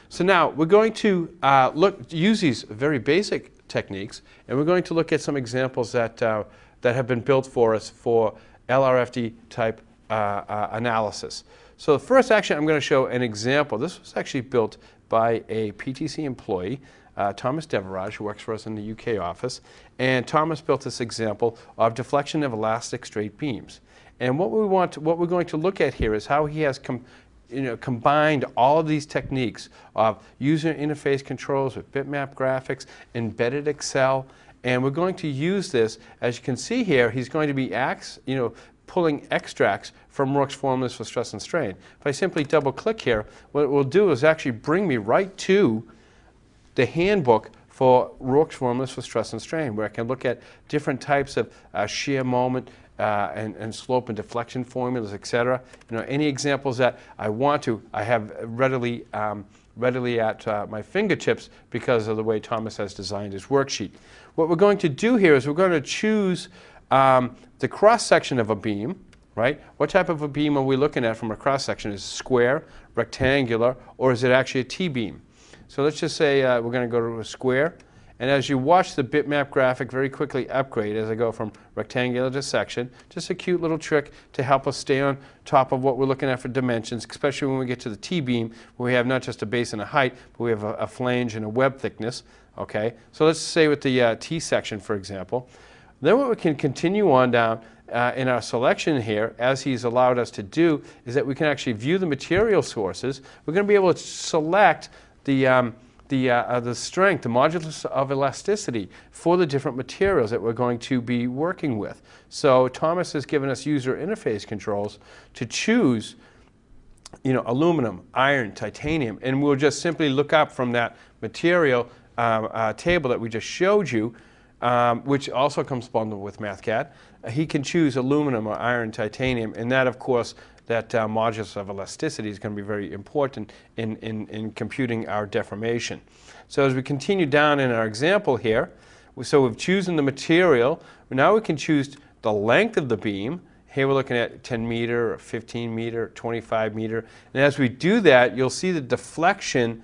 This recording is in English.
So now we're going to use these very basic techniques, and we're going to look at some examples that have been built for us for LRFD type analysis. So first, actually, I'm going to show an example. This was actually built by a PTC employee, Thomas Devaraj, who works for us in the UK office. And Thomas built this example of deflection of elastic straight beams. And what we're going to look at here is how he has combined all of these techniques of user interface controls with bitmap graphics, embedded Excel, and we're going to use this. As you can see here, he's going to be pulling extracts from Rourke's formulas for stress and strain. If I simply double click here, what it will do is actually bring me right to the handbook for Rourke's formulas for stress and strain, where I can look at different types of shear moment and slope and deflection formulas, etc. Any examples that I want to, I have readily at my fingertips because of the way Thomas has designed his worksheet. What we're going to do here is we're going to choose the cross-section of a beam, right? What type of a beam are we looking at from a cross-section? Is it square, rectangular, or is it actually a T-beam? So let's just say we're going to go to a square. And as you watch the bitmap graphic very quickly upgrade as I go from rectangular to section, just a cute little trick to help us stay on top of what we're looking at for dimensions, especially when we get to the T-beam, where we have not just a base and a height, but we have a flange and a web thickness. Okay, so let's say with the T-section, for example. Then what we can continue on down in our selection here, as he's allowed us to do, is that we can actually view the material sources. We're going to be able to select the strength, the modulus of elasticity for the different materials that we're going to be working with. So Thomas has given us user interface controls to choose aluminum, iron, titanium, and we'll just simply look up from that material table that we just showed you, which also comes bundled with Mathcad. He can choose aluminum or iron, titanium, and that, of course, that modulus of elasticity is going to be very important in computing our deformation. So as we continue down in our example here, so we've chosen the material. Now we can choose the length of the beam. Here we're looking at 10 meter, or 15 meter, 25 meter. And as we do that, you'll see the deflection